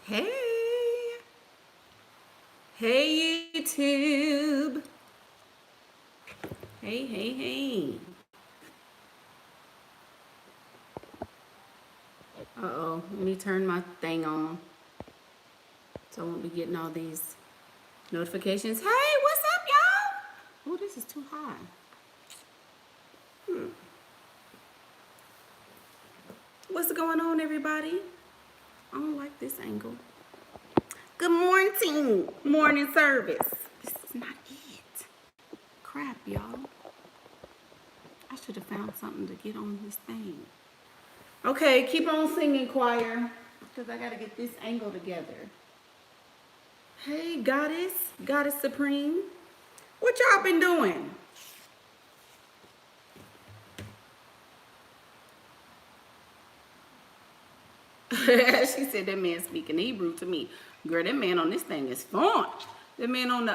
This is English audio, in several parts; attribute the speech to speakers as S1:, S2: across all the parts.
S1: Hey, hey YouTube. Hey. Uh-oh, let me turn my thing on so I won't be getting all these notifications. Hey, what's up, y'all? Oh, this is too high. What's going on, everybody? I don't like this angle. Good morning service. This is not it. Crap, y'all. I should have found something to get on this thing. Okay, keep on singing, choir, because I got to get this angle together. Hey, Goddess Supreme. What y'all been doing? She said that man speaking Hebrew to me. Girl, that man on this thing is fun. That man on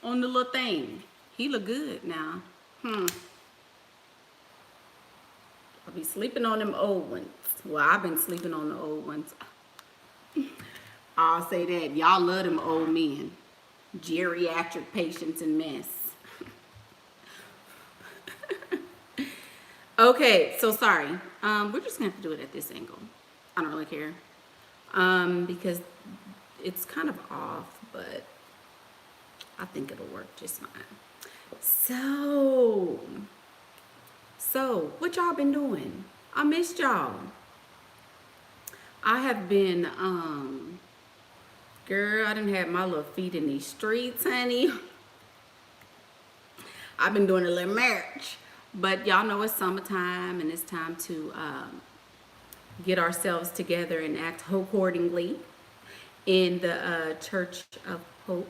S1: the little thing. He look good now. I'll be sleeping on them old ones. Well, I've been sleeping on the old ones. I'll say that. Y'all love them old men. Geriatric patients and mess. Okay, so sorry. We're just gonna have to do it at this angle. I don't really care. Because it's kind of off, but I think it'll work just fine. So what y'all been doing? I missed y'all. I have been, girl, I done had my little feet in these streets, honey. I've been doing a little merch. But y'all know it's summertime and it's time to get ourselves together and act accordingly in the Church of Hope.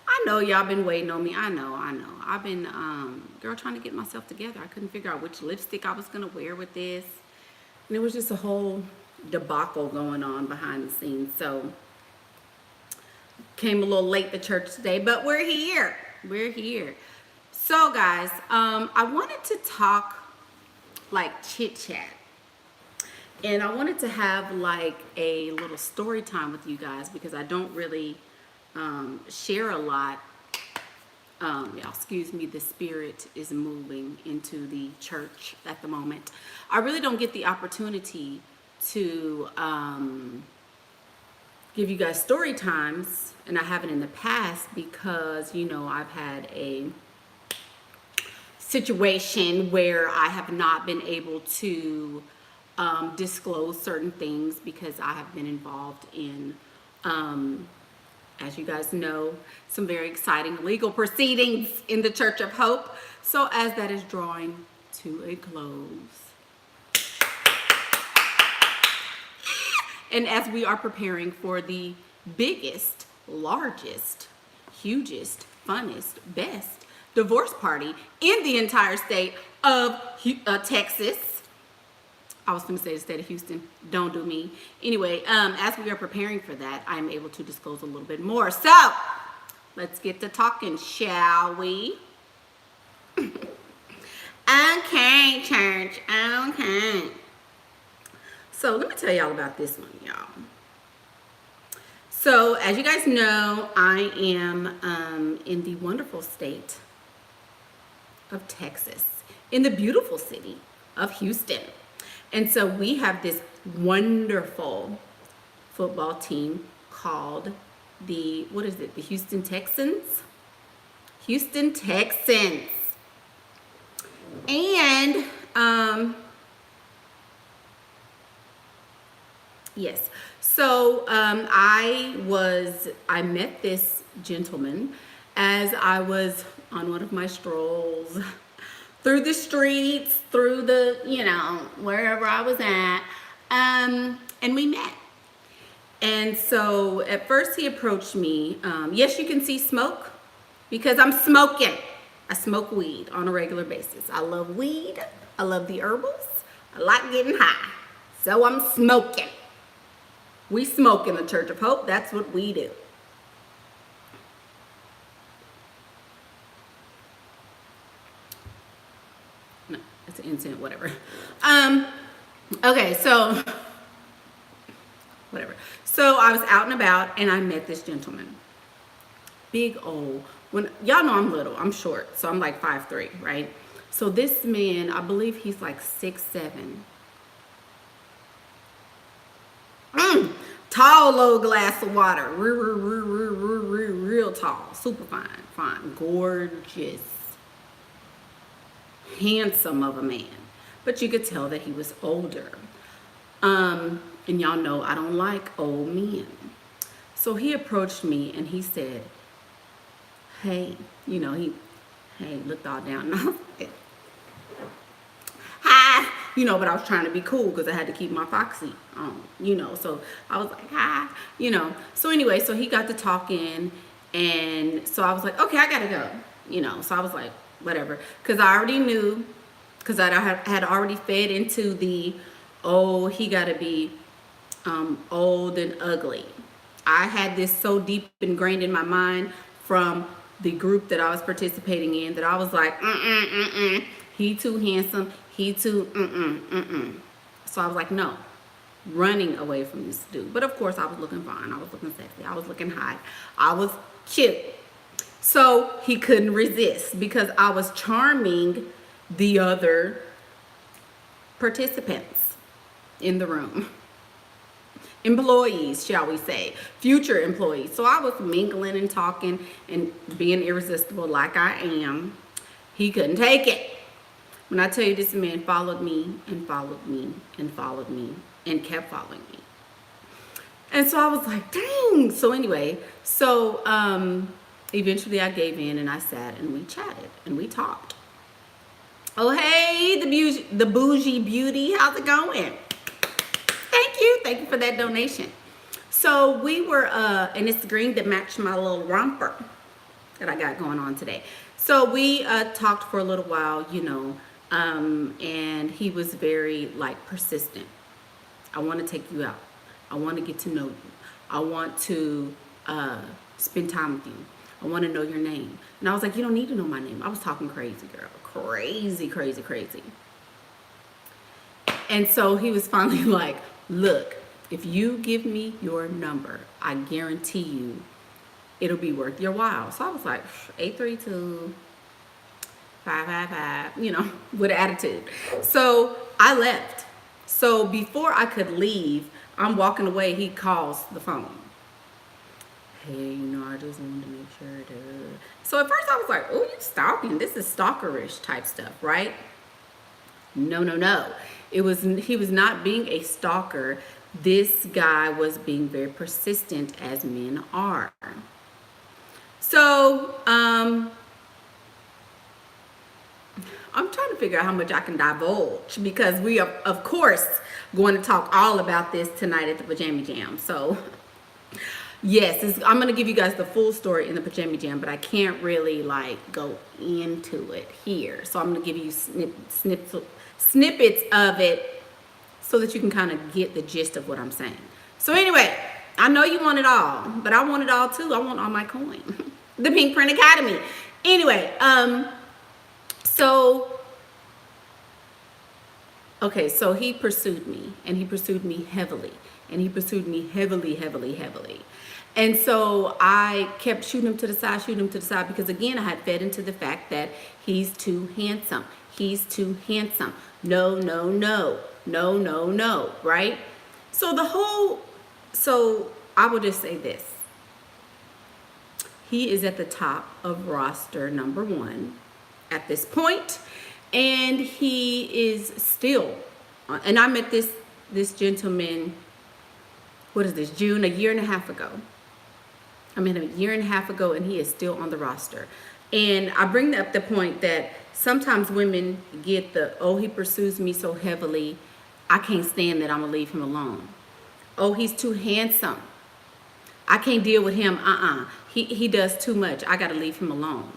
S1: I know y'all been waiting on me. I know. I've been, girl, trying to get myself together. I couldn't figure out which lipstick I was going to wear with this. And it was just a whole debacle going on behind the scenes. So, came a little late to church today, but we're here. So guys, I wanted to talk like chit chat, and I wanted to have like a little story time with you guys because I don't really share a lot. Excuse me, the spirit is moving into the church at the moment. I really don't get the opportunity to give you guys story times, and I haven't in the past because, you know, I've had a situation where I have not been able to disclose certain things because I have been involved in, as you guys know, some very exciting legal proceedings in the Church of Hope. So as that is drawing to a close, and as we are preparing for the biggest, largest, hugest, funnest, best divorce party in the entire state of Texas. I was going to say the state of Houston. Don't do me. Anyway, as we are preparing for that, I'm able to disclose a little bit more. So, let's get to talking, shall we? Okay, church. Okay. So, let me tell y'all about this one, y'all. So, as you guys know, I am in the wonderful state of Texas, in the beautiful city of Houston. And so we have this wonderful football team called the Houston Texans? Houston Texans. And, yes. So I met this gentleman as I was on one of my strolls through the streets, through the, wherever I was at, and we met. And so at first he approached me. Yes, you can see smoke because I'm smoking. I smoke weed on a regular basis. I love weed. I love the herbals. I like getting high. So I'm smoking. We smoke in the Church of Hope. That's what we do. No, it's an incense, whatever. Okay, so whatever. So I was out and about and I met this gentleman. Big old, when y'all know I'm little, I'm short, so I'm like 5'3", right? So this man, I believe he's like 6'7". Tall, low glass of water, real tall, super fine, gorgeous, handsome of a man. But you could tell that he was older. And y'all know I don't like old men. So he approached me and he said, hey, hey, looked all down. And I was like, hi, but I was trying to be cool because I had to keep my foxy on, so I was like, hi, So anyway, so he got to talking, and so I was like, okay, I gotta go, so I was like, whatever, because I already knew, because I had already fed into the, oh, he gotta be old and ugly. I had this so deep ingrained in my mind from the group that I was participating in that I was like, he too handsome, he too, So I was like, no, running away from this dude. But of course I was looking fine, I was looking sexy, I was looking hot, I was cute. So he couldn't resist because I was charming the other participants in the room. Employees, shall we say, future employees. So I was mingling and talking and being irresistible like I am. He couldn't take it. When I tell you, this man followed me and followed me and followed me and kept following me. And so I was like, dang. So anyway, eventually I gave in and I sat and we chatted and we talked. Oh, hey, the bougie beauty, how's it going? Thank you for that donation. So we were, and it's green that matched my little romper that I got going on today. So we talked for a little while, and he was very persistent. I want to take you out. I want to get to know you. I want to spend time with you. I want to know your name. And I was like, you don't need to know my name. I was talking crazy, girl. Crazy. And so he was finally like, look, if you give me your number, I guarantee you it'll be worth your while. So I was like, 832-555, with attitude. So I left. So before I could leave, I'm walking away, he calls the phone. Hey, I just wanted to make sure to... So at first I was like, oh, you stalking. This is stalkerish type stuff, right? No. He was not being a stalker. This guy was being very persistent, as men are. So, I'm trying to figure out how much I can divulge because we are, of course, going to talk all about this tonight at the Pajama Jam. So, yes, I'm going to give you guys the full story in the Pajama Jam, but I can't really go into it here. So I'm going to give you snippets of it so that you can kind of get the gist of what I'm saying. So anyway, I know you want it all, but I want it all too. I want all my coin. The PinkPrint Academy. Anyway, so he pursued me, and he pursued me heavily, and he pursued me heavily. And so I kept shooting him to the side, because again, I had fed into the fact that he's too handsome. He's too handsome. No, right? So I will just say this. He is at the top of roster number 1 at this point, and he is still, and I met this gentleman, what is this, June, a year and a half ago. I met him a year and a half ago, and he is still on the roster. And I bring up the point that sometimes women get oh, he pursues me so heavily, I can't stand that, I'm gonna leave him alone. Oh, he's too handsome, I can't deal with him, he does too much, I gotta leave him alone.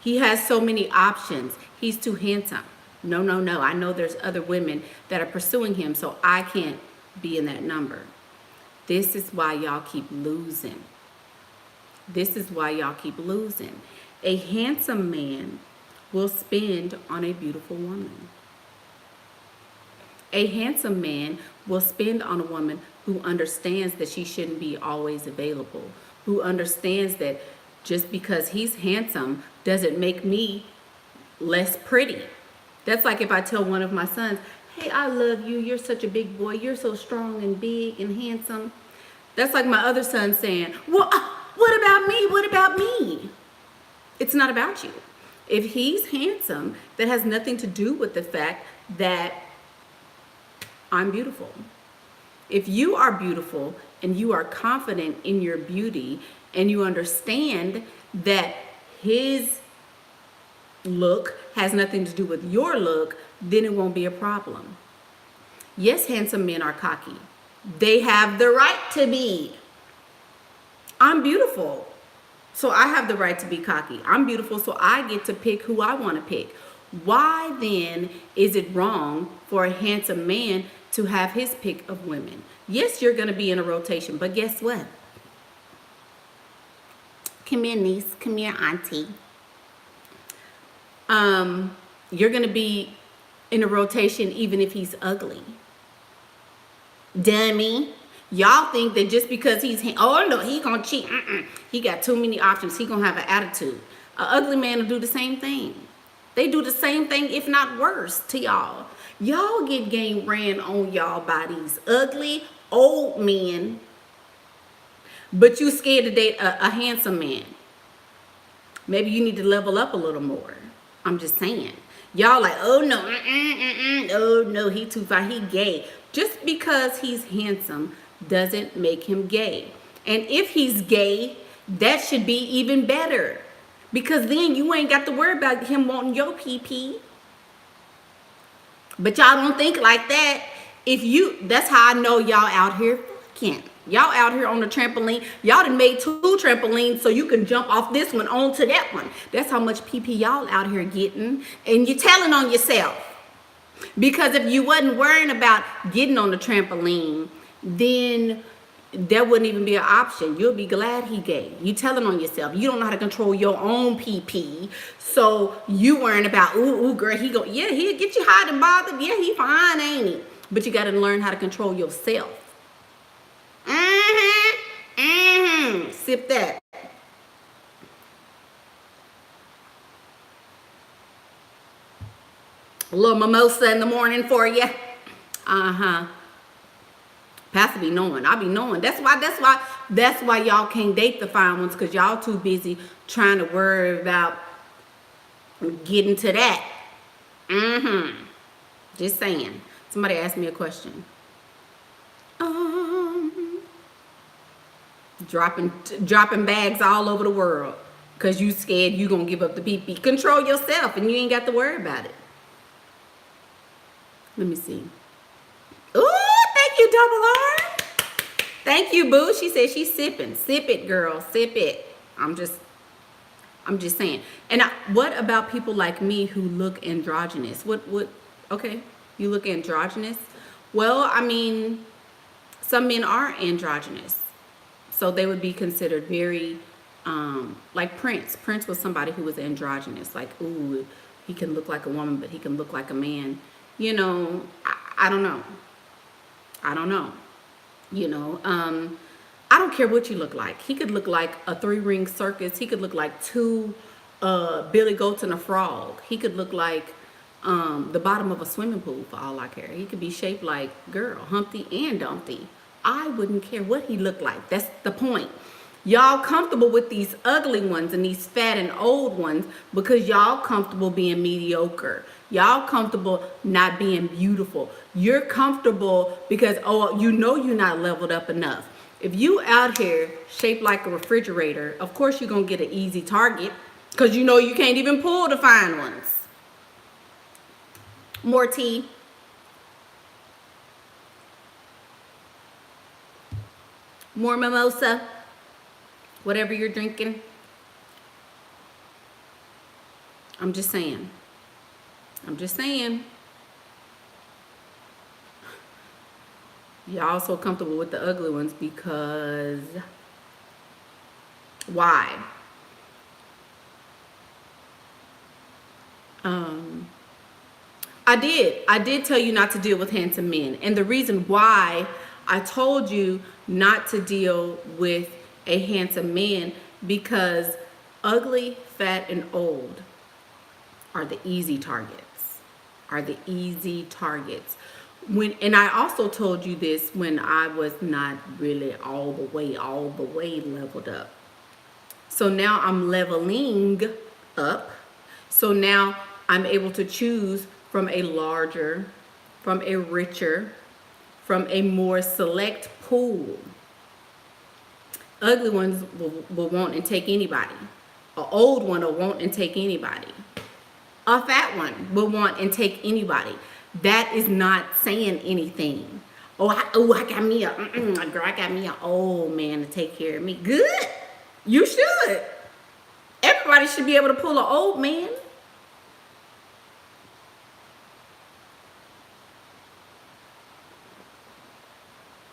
S1: He has so many options, he's too handsome. No, I know there's other women that are pursuing him, so I can't be in that number. This is why y'all keep losing. A handsome man will spend on a beautiful woman. A handsome man will spend on a woman who understands that she shouldn't be always available, who understands that just because he's handsome doesn't make me less pretty. That's like if I tell one of my sons, hey, I love you, you're such a big boy, you're so strong and big and handsome. That's like my other son saying, well, what about me? What about me? It's not about you. If he's handsome, that has nothing to do with the fact that I'm beautiful. If you are beautiful and you are confident in your beauty and you understand that his look has nothing to do with your look, then it won't be a problem. Yes, handsome men are cocky. They have the right to be. I'm beautiful, so I have the right to be cocky. I'm beautiful, so I get to pick who I want to pick. Why then is it wrong for a handsome man to have his pick of women? Yes, you're going to be in a rotation, but guess what? Come here, niece. Come here, auntie. You're going to be in a rotation even if he's ugly. Dummy. Y'all think that just because he's, oh no, he gonna cheat. He got too many options. He gonna have an attitude. An ugly man will do the same thing. They do the same thing, if not worse, to y'all. Y'all get game ran on y'all by these ugly old men, but you scared to date a handsome man. Maybe you need to level up a little more. I'm just saying. Y'all like, oh no, oh no, he too fine, he gay. Just because he's handsome doesn't make him gay. And if he's gay, that should be even better. Because then you ain't got to worry about him wanting your pee-pee. But y'all don't think like that. That's how I know y'all out here fucking. Y'all out here on the trampoline. Y'all done made 2 trampolines so you can jump off this one onto that one. That's how much pee-pee y'all out here getting. And you're telling on yourself. Because if you wasn't worrying about getting on the trampoline, then that wouldn't even be an option. You'll be glad he gay. You telling on yourself. You don't know how to control your own pee-pee. So you worrying about, ooh, girl, he'll get you hot and bothered. Yeah, he fine, ain't he? But you got to learn how to control yourself. Sip that. A little mimosa in the morning for you. Pastor be knowing. I be knowing. That's why y'all can't date the fine ones, because y'all too busy trying to worry about getting to that. Just saying. Somebody asked me a question. Dropping bags all over the world because you scared you gonna give up the pee-pee. Control yourself and you ain't got to worry about it. Let me see. Ooh, thank you, Double R. Thank you, boo. She said she's sipping. Sip it, girl. Sip it. I'm just saying. And what about people like me who look androgynous? Okay, you look androgynous? Well, I mean, some men are androgynous. So they would be considered very, like Prince. Prince was somebody who was androgynous. Like, ooh, he can look like a woman, but he can look like a man. You know, I don't know. You know, I don't care what you look like. He could look like a 3-ring circus. He could look like 2 billy goats and a frog. He could look like the bottom of a swimming pool for all I care. He could be shaped like, girl, Humpty and Dumpty. I wouldn't care what he looked like. That's the point. Y'all comfortable with these ugly ones and these fat and old ones because y'all comfortable being mediocre. Y'all comfortable not being beautiful. You're comfortable because, oh, you know you're not leveled up enough. If you out here shaped like a refrigerator, of course you're going to get an easy target because you know you can't even pull the fine ones. More tea. More mimosa. Whatever you're drinking. I'm just saying. Y'all so comfortable with the ugly ones because why? I did tell you not to deal with handsome men, and the reason why I told you not to deal with a handsome man because ugly, fat, and old are the easy targets. Are the easy targets. And I also told you this when I was not really all the way leveled up. So now I'm leveling up. So now I'm able to choose from a larger, from a richer, from a more select pool. Ugly ones will want and take anybody. An old one will want and take anybody. A fat one will want and take anybody. That is not saying anything. I got me I got me an old man to take care of me. Good. You should. Everybody should be able to pull an old man.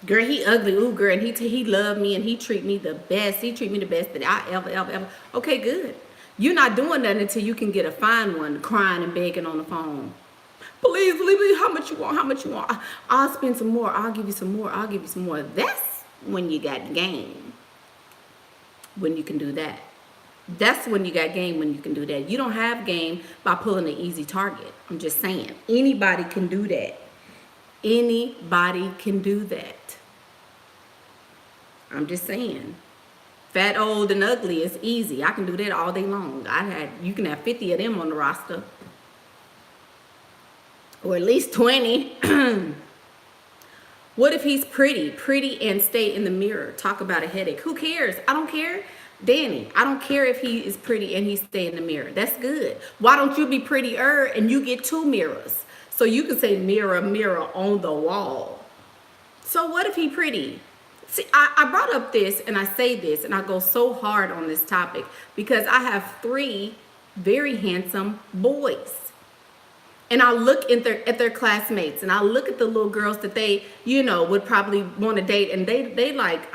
S1: Girl, he ugly. Ooh, girl, and he love me and he treat me the best. He treat me the best that I ever. Okay, good. You're not doing nothing until you can get a fine one crying and begging on the phone. Please, how much you want? How much you want? I'll spend some more. I'll give you some more. I'll give you some more. That's when you got game. When you can do that. That's when you got game, when you can do that. You don't have game by pulling an easy target. I'm just saying. Anybody can do that. Anybody can do that. I'm just saying. Fat, old, and ugly is easy. I can do that all day long. You can have 50 of them on the roster. Or at least 20. What if he's pretty and stay in the mirror? Talk about a headache. Who cares? I don't care. Danny, I don't care if he is pretty and he stay in the mirror. That's good. Why don't you be prettier and you get 2 mirrors? So you can say mirror, mirror on the wall. So what if he pretty? See, I brought up this and I say this and I go so hard on this topic because I have 3 very handsome boys. And I look at their classmates and I look at the little girls that they, would probably want to date. And they like,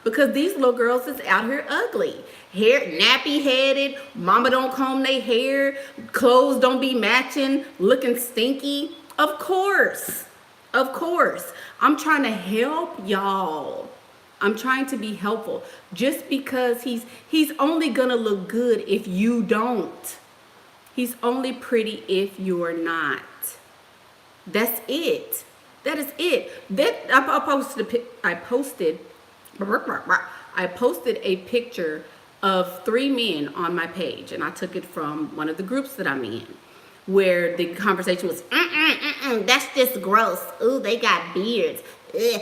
S1: because these little girls is out here ugly. Hair, nappy headed, mama don't comb their hair, clothes don't be matching, looking stinky. Of course. I'm trying to help y'all. I'm trying to be helpful. Just because he's only gonna look good if you don't. He's only pretty if you're not. That's it. That is it. I posted a picture of 3 men on my page, and I took it from one of the groups that I'm in, where the conversation was, that's just gross. Ooh, they got beards. Ugh.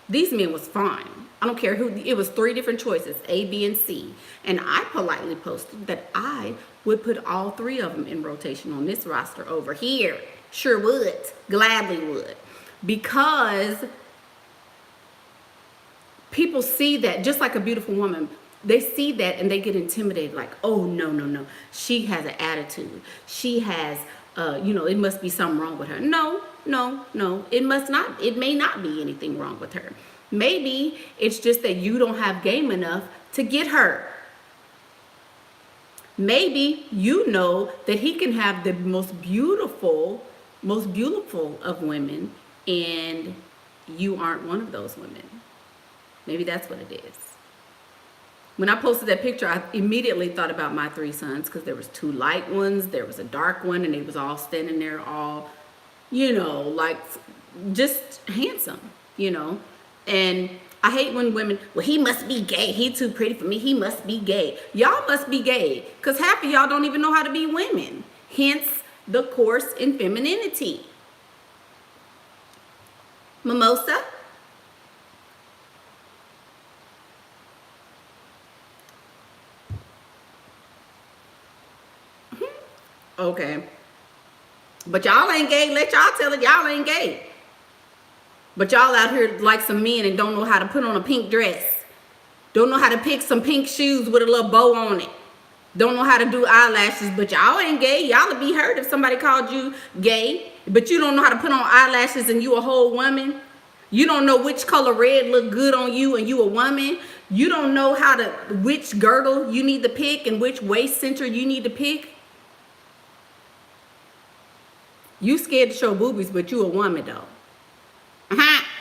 S1: These men was fine. I don't care who. It was 3 different choices, A, B, and C. And I politely posted that I would put all 3 of them in rotation on this roster over here. Sure would. Gladly would. Because people see that, just like a beautiful woman, they see that and they get intimidated, like, oh, no. She has an attitude. She has, it must be something wrong with her. No. It must not. It may not be anything wrong with her. Maybe it's just that you don't have game enough to get her. Maybe you know that he can have the most beautiful of women, and you aren't one of those women. Maybe that's what it is. When I posted that picture, I immediately thought about my 3 sons, because there was 2 light ones, there was a dark one, and they was all standing there all, like just handsome, And I hate when women, well, he must be gay. He too pretty for me. He must be gay. Y'all must be gay, because half of y'all don't even know how to be women. Hence the course in femininity. Mimosa? Okay. But y'all ain't gay. Let y'all tell it. Y'all ain't gay. But y'all out here like some men and don't know how to put on a pink dress. Don't know how to pick some pink shoes with a little bow on it. Don't know how to do eyelashes. But y'all ain't gay. Y'all would be hurt if somebody called you gay. But you don't know how to put on eyelashes and you a whole woman. You don't know which color red look good on you and you a woman. You don't know which girdle you need to pick and which waist center you need to pick. You scared to show boobies, but you a woman though.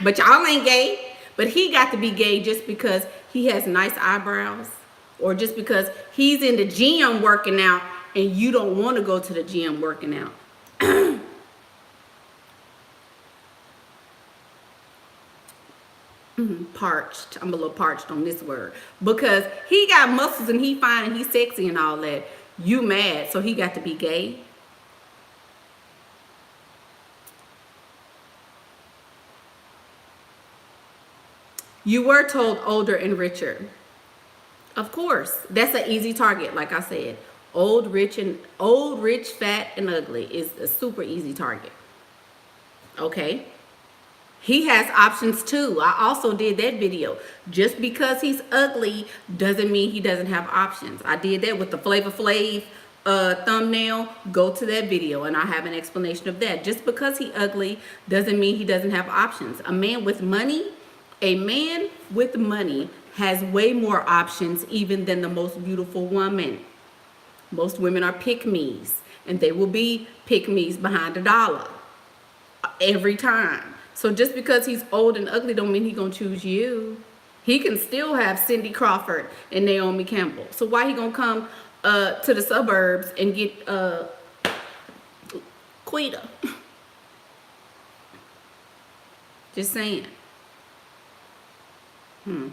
S1: But y'all ain't gay. But he got to be gay just because he has nice eyebrows, or just because he's in the gym working out and you don't want to go to the gym working out. Parched. I'm a little parched on this word. Because he got muscles and he fine and he's sexy and all that. You mad, so he got to be gay. You were told older and richer. Of course. That's an easy target, like I said. Old, rich, fat, and ugly is a super easy target. Okay. He has options too. I also did that video. Just because he's ugly doesn't mean he doesn't have options. I did that with the Flavor Flav thumbnail. Go to that video and I have an explanation of that. Just because he's ugly doesn't mean he doesn't have options. A man with money has way more options even than the most beautiful woman. Most women are pick-me's, and they will be pick-me's behind a dollar every time. So just because he's old and ugly don't mean he's gonna choose you. He can still have Cindy Crawford and Naomi Campbell. So why he gonna come to the suburbs and get Quita? Just saying. Let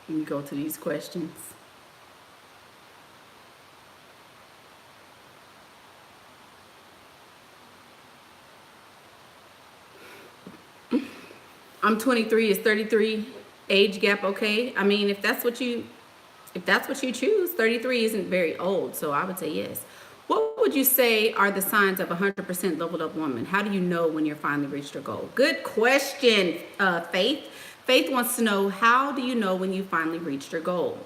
S1: me go to these questions. I'm 23. Is 33 age gap okay? I mean, if that's what you choose, 33 isn't very old, so I would say yes. What would you say are the signs of a 100% leveled up woman? How do you know when you're finally reached your goal? Good question, Faith. Faith wants to know, how do you know when you finally reached your goal?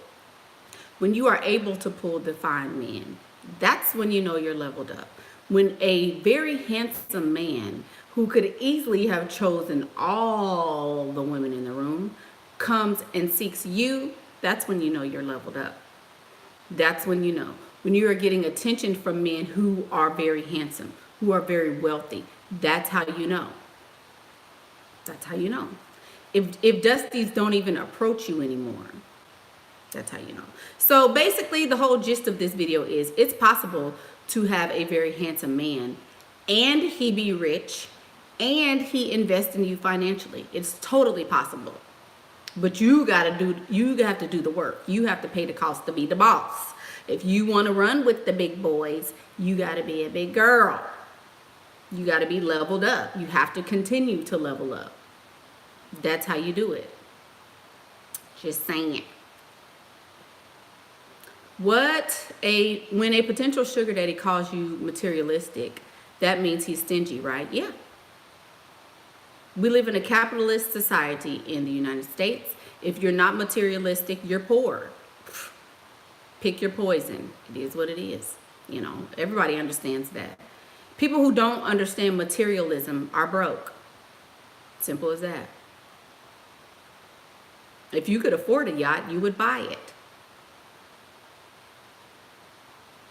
S1: When you are able to pull the fine man, that's when you know you're leveled up. When a very handsome man who could easily have chosen all the women in the room comes and seeks you, that's when you know you're leveled up. That's when you know. When you are getting attention from men who are very handsome, who are very wealthy, that's how you know. That's how you know. If Dusties don't even approach you anymore, that's how you know. So basically the whole gist of this video is it's possible to have a very handsome man and he be rich and he invest in you financially. It's totally possible. But you have to do the work. You have to pay the cost to be the boss. If you want to run with the big boys, you got to be a big girl. You got to be leveled up. You have to continue to level up. That's how you do it. Just saying. When a potential sugar daddy calls you materialistic, that means he's stingy, right? Yeah. We live in a capitalist society in the United States. If you're not materialistic, you're poor. Pick your poison. It is what it is. You know, everybody understands that. People who don't understand materialism are broke. Simple as that. If you could afford a yacht, you would buy it.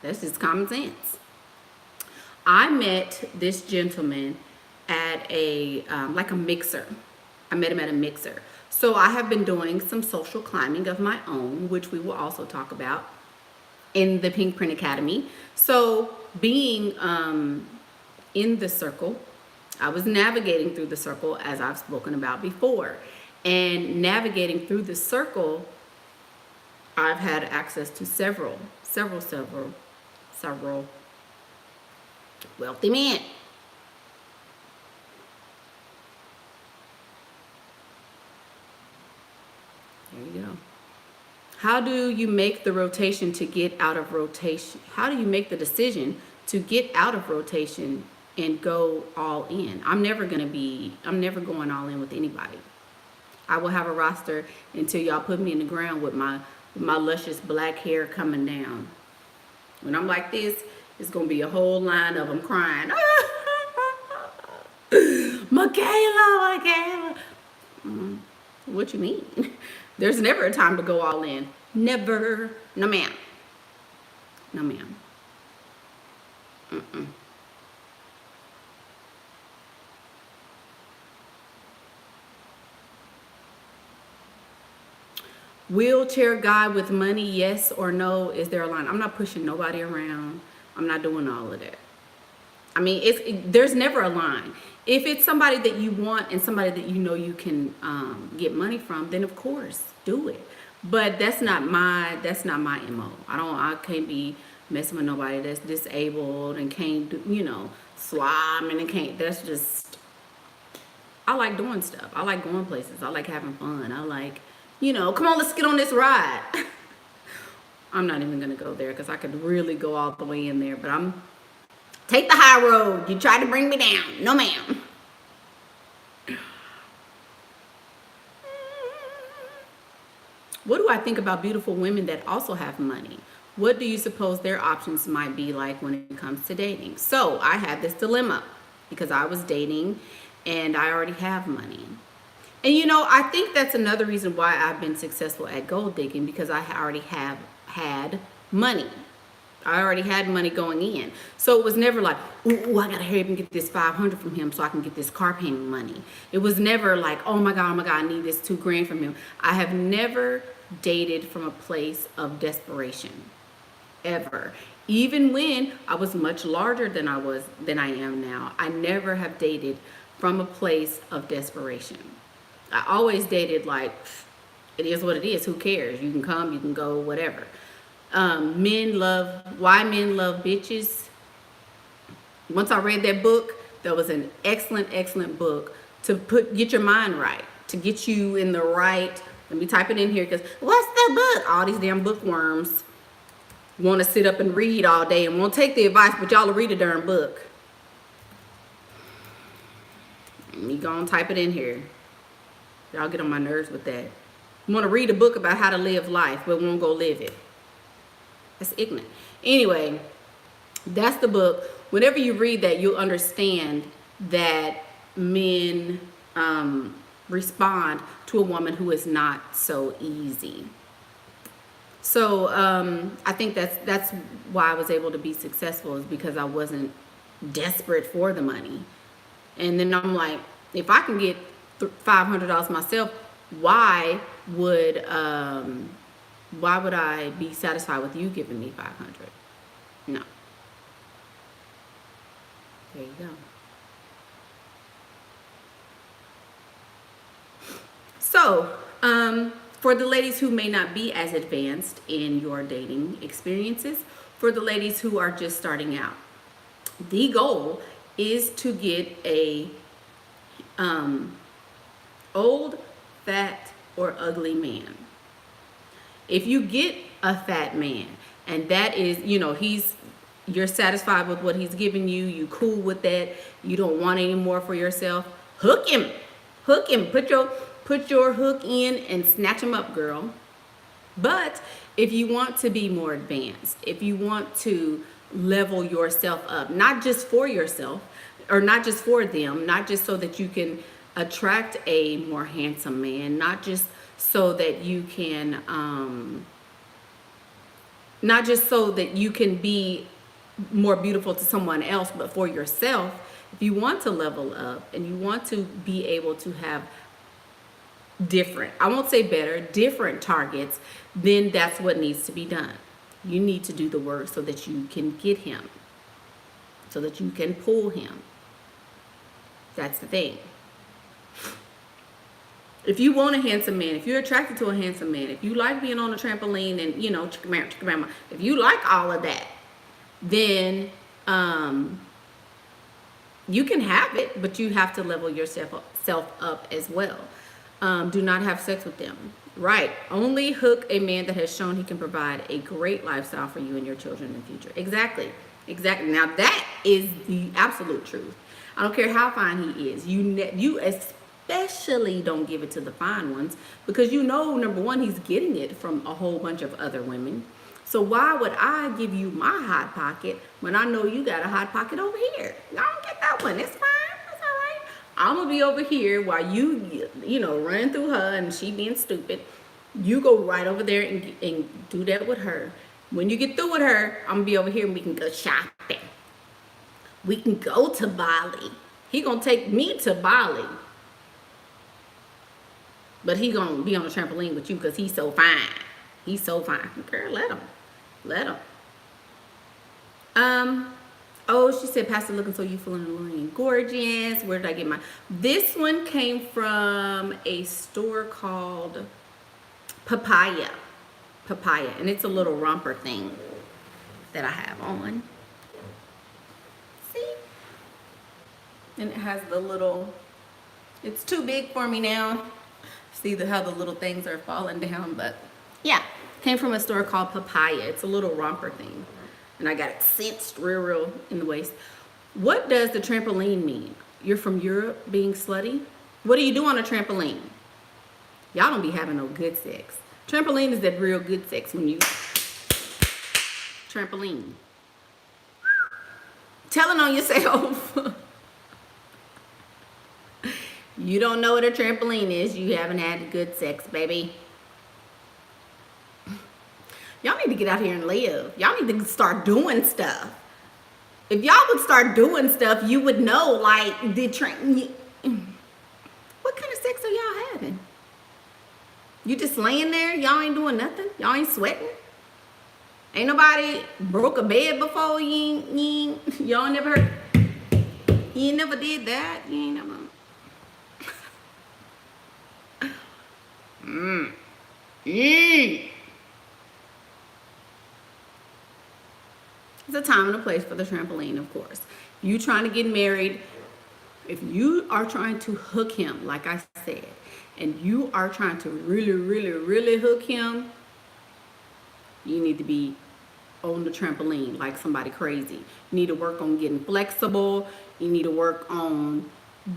S1: That's just common sense. I met this gentleman at a mixer. I met him at a mixer. So I have been doing some social climbing of my own, which we will also talk about in the PinkPrint Academy. So being in the circle, I was navigating through the circle as I've spoken about before. And navigating through the circle, I've had access to several wealthy men. There you go. How do you make the rotation to get out of rotation? How do you make the decision to get out of rotation and go all in? I'm never going all in with anybody. I will have a roster until y'all put me in the ground with my luscious black hair coming down. When I'm like this, it's going to be a whole line of them crying. Michaela. What you mean? There's never a time to go all in. Never. No, ma'am. No, ma'am. Mm-mm. Wheelchair guy with money, yes or no? Is there a line? I'm not pushing nobody around. I'm not doing all of that. I mean, there's never a line. If it's somebody that you want and somebody that you know you can get money from, then of course do it. But that's not my mo. I can't be messing with nobody that's disabled and can't do, slobbing and can't. That's just, I like doing stuff. I like going places. I like having fun. I like, come on, let's get on this ride. I'm not even gonna go there because I could really go all the way in there. But take the high road. You tried to bring me down. No, ma'am. What do I think about beautiful women that also have money? What do you suppose their options might be like when it comes to dating? So I had this dilemma because I was dating and I already have money. And I think that's another reason why I've been successful at gold digging, because I already have had money. I already had money going in. So it was never like, ooh, I gotta hurry up and get this 500 from him so I can get this car payment money. It was never like, oh my God, I need this 2 grand from him. I have never dated from a place of desperation, ever. Even when I was much larger than I am now, I never have dated from a place of desperation. I always dated like, it is what it is. Who cares? You can come, you can go, whatever. Why Men Love Bitches. Once I read that book, that was an excellent book to get your mind right, to get you in the right. Let me type it in here, because what's the book? All these damn bookworms want to sit up and read all day and won't take the advice, but y'all will read a darn book. Let me go and type it in here. Y'all get on my nerves with that. You want to read a book about how to live life, but won't go live it. That's ignorant. Anyway, that's the book. Whenever you read that, you'll understand that men respond to a woman who is not so easy. So I think that's why I was able to be successful, is because I wasn't desperate for the money. And then I'm like, if I can get $500 myself, why would I be satisfied with you giving me 500? No. There you go. So, for the ladies who may not be as advanced in your dating experiences, for the ladies who are just starting out, the goal is to get a old, fat, or ugly man. If you get a fat man and that is, you're satisfied with what he's giving you, you cool with that, you don't want any more for yourself, hook him. Put your hook in and snatch him up, girl. But if you want to be more advanced, if you want to level yourself up, not just for yourself, or not just for them, not just so that you can attract a more handsome man, not just so that you can be more beautiful to someone else, but for yourself, if you want to level up and you want to be able to have different, I won't say better, different targets, then that's what needs to be done. You need to do the work so that you can get him, so that you can pull him. That's the thing. If you want a handsome man, if you're attracted to a handsome man, if you like being on a trampoline and, if you like all of that, then you can have it, but you have to level yourself up as well. Do not have sex with them. Right. Only hook a man that has shown he can provide a great lifestyle for you and your children in the future. Exactly. Now that is the absolute truth. I don't care how fine he is. You especially don't give it to the fine ones, because number one, he's getting it from a whole bunch of other women. So why would I give you my hot pocket when I know you got a hot pocket over here? I don't get that one. It's fine. That's all right. I'm going to be over here while you running through her and she being stupid. You go right over there and do that with her. When you get through with her, I'm gonna be over here and we can go shopping. We can go to Bali. He gonna take me to Bali. But he gonna be on the trampoline with you because he's so fine. He's so fine. Girl, let him. Let him. Oh, she said, Pastor looking so youthful and alluring. Gorgeous. Where did I get mine? This one came from a store called Papaya. Papaya. And it's a little romper thing that I have on. See? And it has the little, it's too big for me now. See how the little things are falling down, but yeah, came from a store called Papaya. It's a little romper thing, and I got it cinched real in the waist. What does the trampoline mean? You're from Europe, being slutty? What do you do on a trampoline? Y'all don't be having no good sex. Trampoline is that real good sex when you trampoline. Telling on yourself. You don't know what a trampoline is. You haven't had good sex, baby. Y'all need to get out here and live. Y'all need to start doing stuff. If y'all would start doing stuff, you would know, like, what kind of sex are y'all having? You just laying there? Y'all ain't doing nothing? Y'all ain't sweating? Ain't nobody broke a bed before? Y'all never heard? You ain't never did that? You ain't never... It's a time and a place for the trampoline, of course. You trying to get married, if you are trying to hook him, like I said, and you are trying to really hook him, you need to be on the trampoline like somebody crazy. You need to work on getting flexible. You need to work on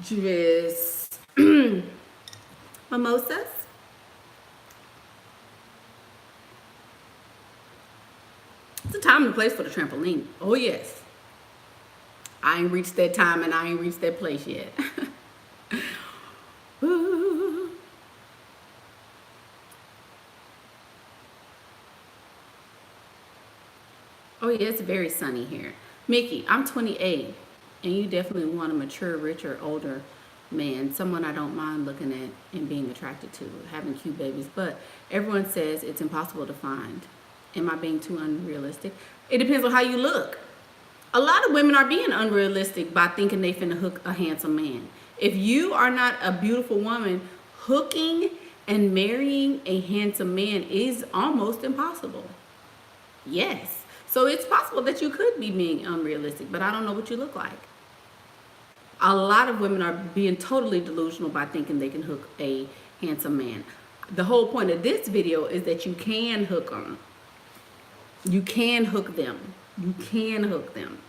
S1: just mimosas. It's a time and place for the trampoline. Oh, yes. I ain't reached that time and I ain't reached that place yet. Oh, yeah, it's very sunny here. Mickey, I'm 28, and you definitely want a mature, richer, older man, someone I don't mind looking at and being attracted to, having cute babies, but everyone says it's impossible to find. Am I being too unrealistic? It depends on how you look. A lot of women are being unrealistic by thinking they finna hook a handsome man. If you are not a beautiful woman, hooking and marrying a handsome man is almost impossible. Yes. So it's possible that you could be being unrealistic, but I don't know what you look like. A lot of women are being totally delusional by thinking they can hook a handsome man. The whole point of this video is that you can hook them. You can hook them. You can hook them.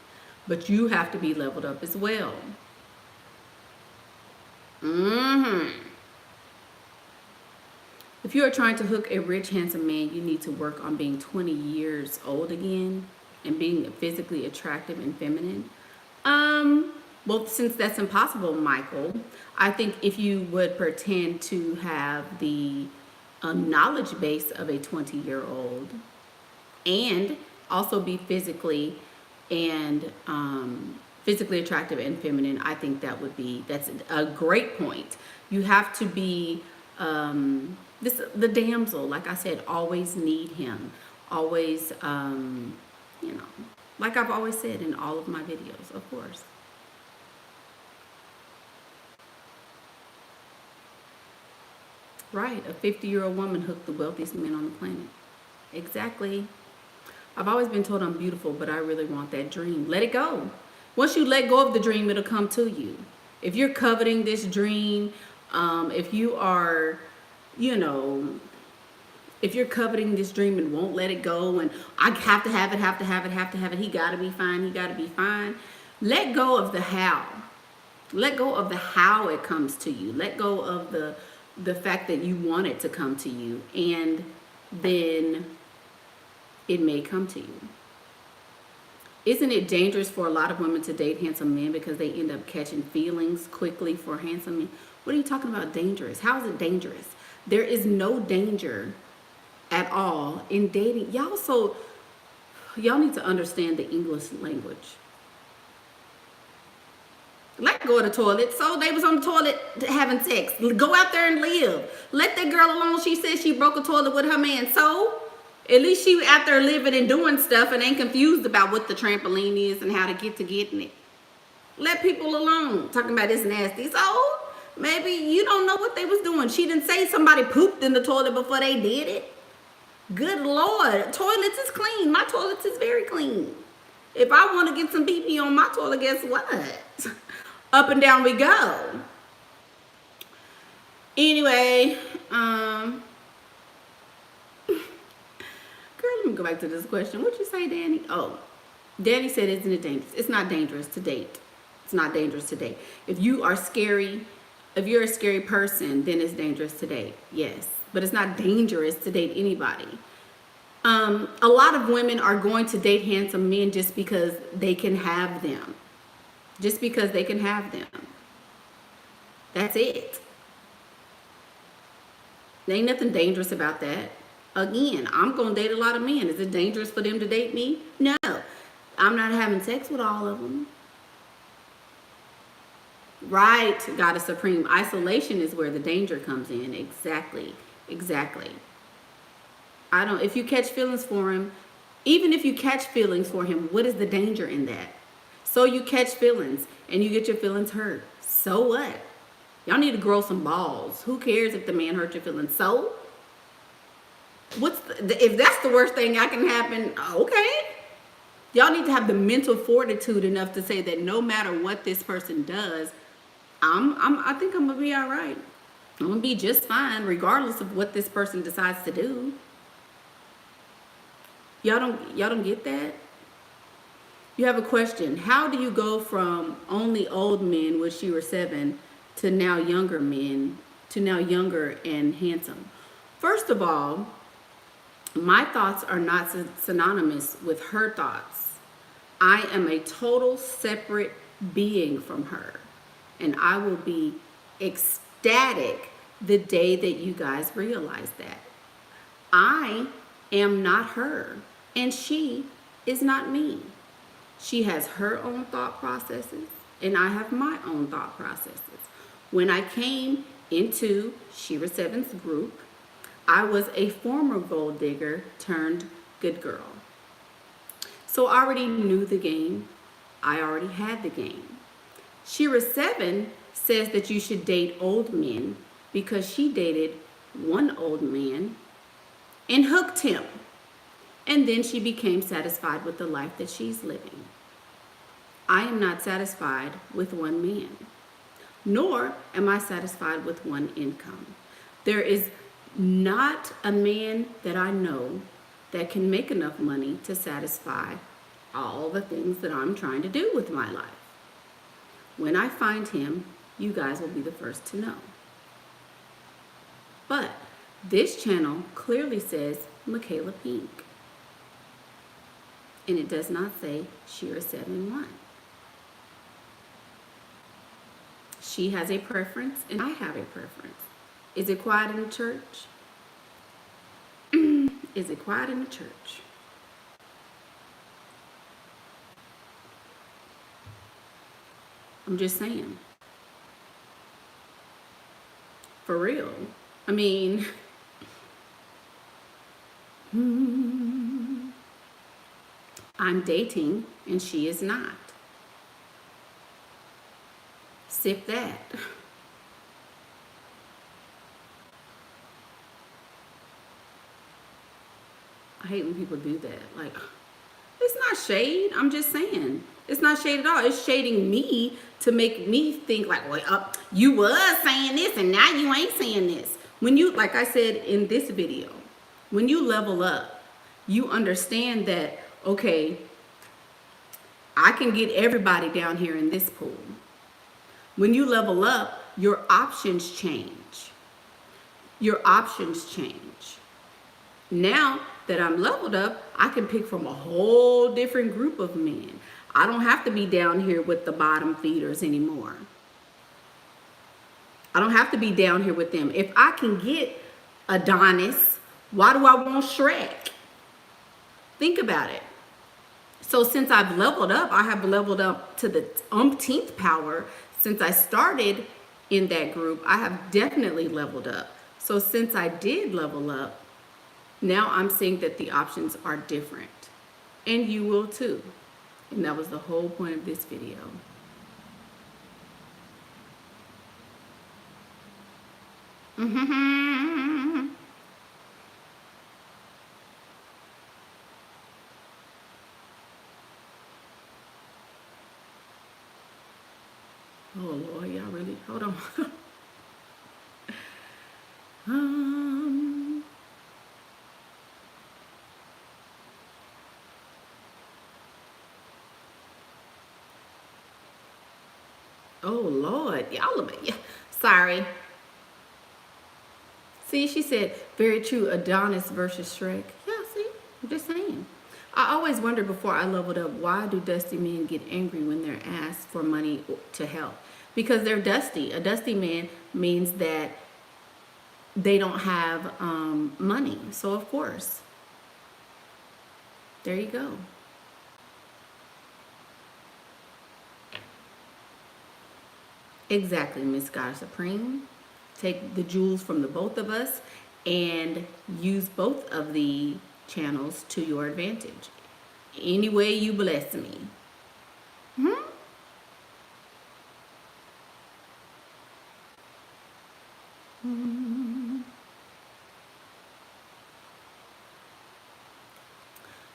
S1: But you have to be leveled up as well. If you are trying to hook a rich, handsome man, you need to work on being 20 years old again and being physically attractive and feminine. Well, since that's impossible, Michael, I think if you would pretend to have the knowledge base of a 20-year-old and also be physically attractive and feminine, I think that's a great point. You have to be the damsel, like I said, always need him, always like I've always said in all of my videos, of course. Right, a 50-year-old woman hooked the wealthiest man on the planet. Exactly. I've always been told I'm beautiful, but I really want that dream. Let it go. Once you let go of the dream, it'll come to you. If you're coveting this dream, if you are, if you're coveting this dream and won't let it go, and I have to have it, he gotta be fine, let go of the how. Let go of the how it comes to you. Let go of the fact that you want it to come to you, and then it may come to you. Isn't it dangerous for a lot of women to date handsome men because they end up catching feelings quickly for handsome men? What are you talking about dangerous? How is it dangerous? There is no danger at all in dating. Y'all need to understand the English language. Let go of the toilet. So they was on the toilet having sex. Go out there and live. Let that girl alone. She said she broke a toilet with her man. So at least she out there living and doing stuff and ain't confused about what the trampoline is and how to get getting it. Let people alone. Talking about this nasty. So maybe you don't know what they was doing. She didn't say somebody pooped in the toilet before they did it. Good Lord. Toilets is clean. My toilets is very clean. If I want to get some pee-pee on my toilet, guess what? Up and down we go. Anyway, girl, let me go back to this question. What'd you say, Danny? Oh, Danny said, isn't it dangerous? It's not dangerous to date. It's not dangerous to date. If you're a scary person, then it's dangerous to date. Yes, but it's not dangerous to date anybody. A lot of women are going to date handsome men just because they can have them. Just because they can have them. That's it. There ain't nothing dangerous about that. Again, I'm going to date a lot of men. Is it dangerous for them to date me? No. I'm not having sex with all of them. Right, Goddess Supreme. Isolation is where the danger comes in. Exactly. If you catch feelings for him, even if you catch feelings for him, what is the danger in that? So you catch feelings and you get your feelings hurt. So what? Y'all need to grow some balls. Who cares if the man hurt your feelings? So if that's the worst thing that can happen, okay. Y'all need to have the mental fortitude enough to say that no matter what this person does, I think I'm gonna be all right. I'm gonna be just fine regardless of what this person decides to do. Y'all don't get that? You have a question. How do you go from only old men, which you were 7, to now younger men, to now younger and handsome? First of all, my thoughts are not synonymous with her thoughts. I am a total separate being from her. And I will be ecstatic the day that you guys realize that. I am not her, and she is not me. She has her own thought processes, and I have my own thought processes. When I came into Shira 7's group, I was a former gold digger turned good girl. So I already knew the game. I already had the game. Shira 7 says that you should date old men because she dated one old man and hooked him. And then she became satisfied with the life that she's living. I am not satisfied with one man, nor am I satisfied with one income. There is not a man that I know that can make enough money to satisfy all the things that I'm trying to do with my life. When I find him, you guys will be the first to know. But this channel clearly says Michaela Pink. And it does not say Shira 7-1. She has a preference and I have a preference. Is it quiet in the church? Is it quiet in the church? I'm just saying. For real. I mean, I'm dating and she is not. Sip that. I hate when people do that. Like, it's not shade. I'm just saying. It's not shade at all. It's shading me to make me think like, well, you was saying this and now you ain't saying this. When you, like I said in this video, when you level up, you understand that, okay, I can get everybody down here in this pool. When you level up, your options change. Your options change. Now that I'm leveled up, I can pick from a whole different group of men. I don't have to be down here with the bottom feeders anymore. I don't have to be down here with them. If I can get Adonis, why do I want Shrek? Think about it. So since I've leveled up, I have leveled up to the umpteenth power. Since I started in that group, I have definitely leveled up. So since I did level up, now I'm seeing that the options are different. And you will too. And that was the whole point of this video. Oh Lord, y'all really, hold on. Oh Lord, y'all, sorry. See, she said, very true, Adonis versus Shrek. Yeah, see, I'm just saying. I always wondered before I leveled up, why do dusty men get angry when they're asked for money to help? Because they're dusty. A dusty man means that they don't have money. So, of course, there you go. Exactly, Miss God Supreme. Take the jewels from the both of us and use both of the channels to your advantage. Any way you bless me.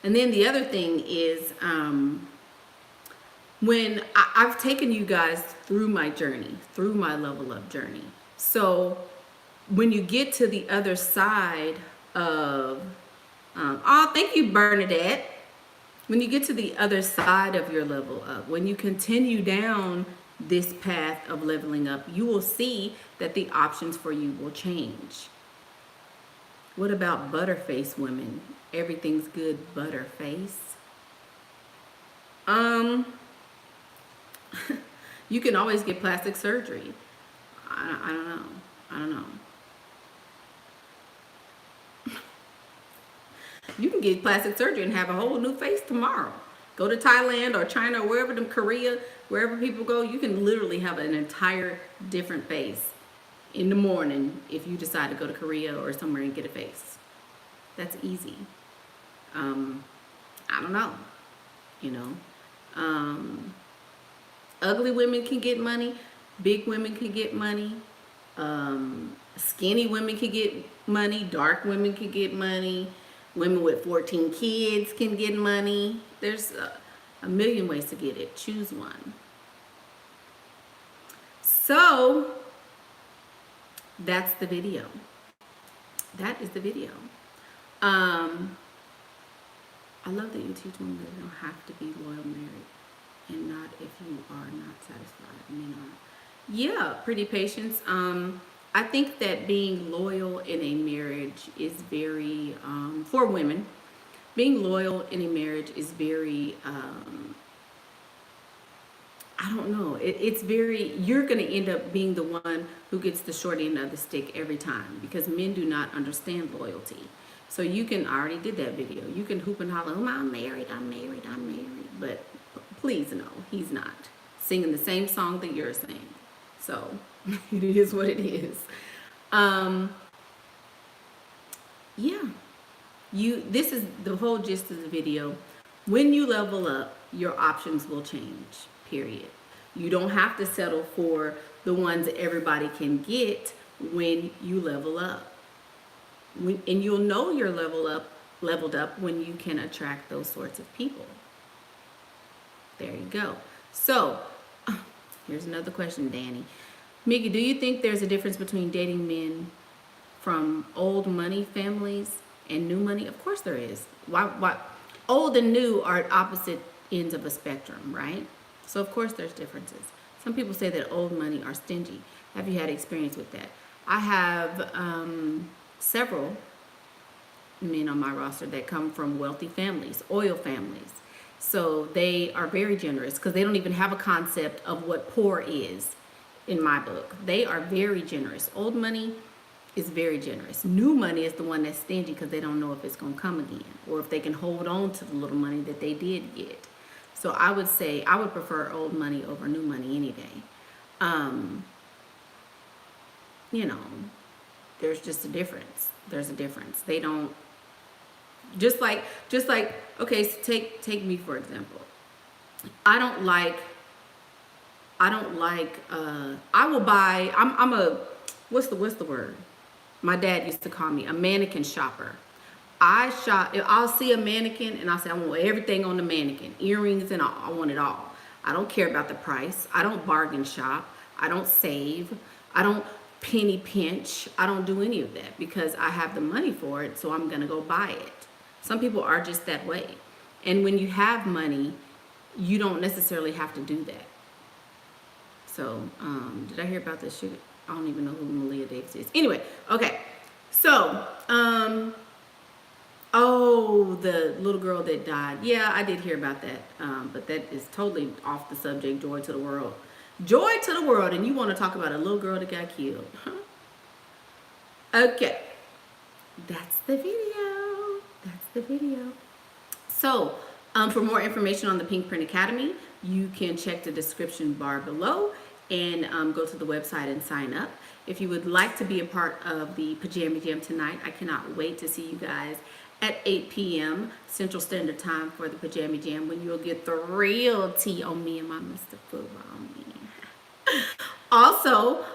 S1: And then the other thing is, when I've taken you guys through my journey, through my level up journey. So when you get to the other side of, oh, thank you, Bernadette. When you get to the other side of your level up, when you continue down this path of leveling up, you will see that the options for you will change. What about butterface women? Everything's good, butterface. You can always get plastic surgery. I don't know. I don't know. You can get plastic surgery and have a whole new face tomorrow. Go to Thailand or China or wherever, Korea, wherever people go, you can literally have an entire different face in the morning if you decide to go to Korea or somewhere and get a face. That's easy. I don't know, you know. Ugly women can get money. Big women can get money. Skinny women can get money. Dark women can get money. Women with 14 kids can get money. There's a million ways to get it. Choose one. So that's the video. That is the video. I love that you teach women that you don't have to be loyal married, and not if you are not satisfied. Men are. Yeah, pretty patience. I think that being loyal in a marriage is very, for women, being loyal in a marriage is very, I don't know. It's very, you're going to end up being the one who gets the short end of the stick every time, because men do not understand loyalty. So you can, I already did that video. You can hoop and holler, oh, I'm married, I'm married, I'm married. But please no, he's not singing the same song that you're singing. So it is what it is. Yeah, this is the whole gist of the video. When you level up, your options will change, period. You don't have to settle for the ones that everybody can get when you level up. And you'll know you're leveled up when you can attract those sorts of people. There you go. So here's another question, Danny. Mickey, do you think there's a difference between dating men from old money families and new money? Of course there is. Why? Old and new are at opposite ends of a spectrum, right? So of course there's differences. Some people say that old money are stingy. Have you had experience with that? I have several men on my roster that come from wealthy families, oil families. So they are very generous because they don't even have a concept of what poor is. in my book. They are very generous. Old money is very generous. New money is the one that's stingy because they don't know if it's going to come again or if they can hold on to the little money that they did get. So I would say I would prefer old money over new money any day. You know, there's just a difference. There's a difference. They don't just like okay, so take me for example. I don't like I will buy I'm a what's the word? My dad used to call me a mannequin shopper. I'll see a mannequin and I'll say I want everything on the mannequin, earrings and all. I want it all. I don't care about the price. I don't bargain shop. I don't save. I don't penny pinch. I don't do any of that because I have the money for it, so I'm going to go buy it. Some people are just that way. And when you have money, you don't necessarily have to do that. So, did I hear about this shit? I don't even know who Malia Davis is. Anyway, okay. So, oh, the little girl that died. Yeah, I did hear about that. But that is totally off the subject. Joy to the world. Joy to the world. And you want to talk about a little girl that got killed. Huh? Okay. That's the video. That's the video. So, for more information on the PinkPrint Academy, you can check the description bar below and go to the website and sign up. If you would like to be a part of the Pajama Jam tonight, I cannot wait to see you guys at 8 p.m. Central Standard Time for the Pajama Jam, when you'll get the real tea on me and my Mr. Football Man. Also,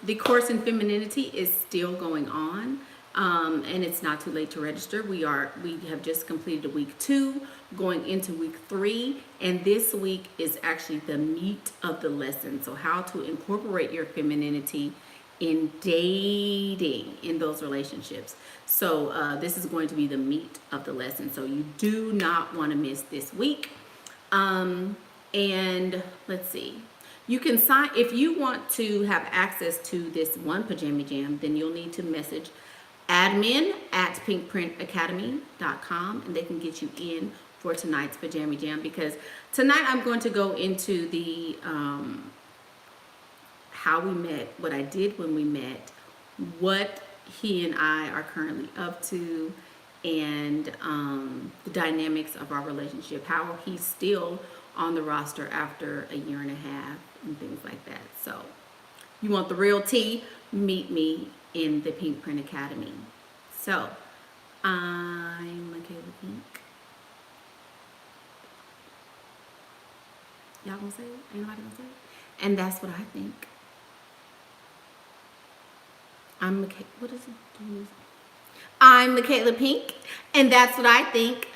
S1: the course in femininity is still going on. And it's not too late to register. We have just completed week 2, going into week 3, and this week is actually the meat of the lesson. So how to incorporate your femininity in dating, in those relationships. So this is going to be the meat of the lesson. So you do not want to miss this week. And let's see. You can sign, if you want to have access to this one Pajama Jam, then you'll need to message admin@pinkprintacademy.com and they can get you in for tonight's Pajama Jam, because tonight I'm going to go into the how we met, what I did when we met, what he and I are currently up to, and the dynamics of our relationship, how he's still on the roster after a year and a half and things like that. So you want the real tea? Meet me in the PinkPrint Academy. So, I'm Michaela Pink. Y'all gonna say it? Ain't nobody gonna say it? And that's what I think. I'm Michaela, what is it? I'm Michaela Pink, and that's what I think.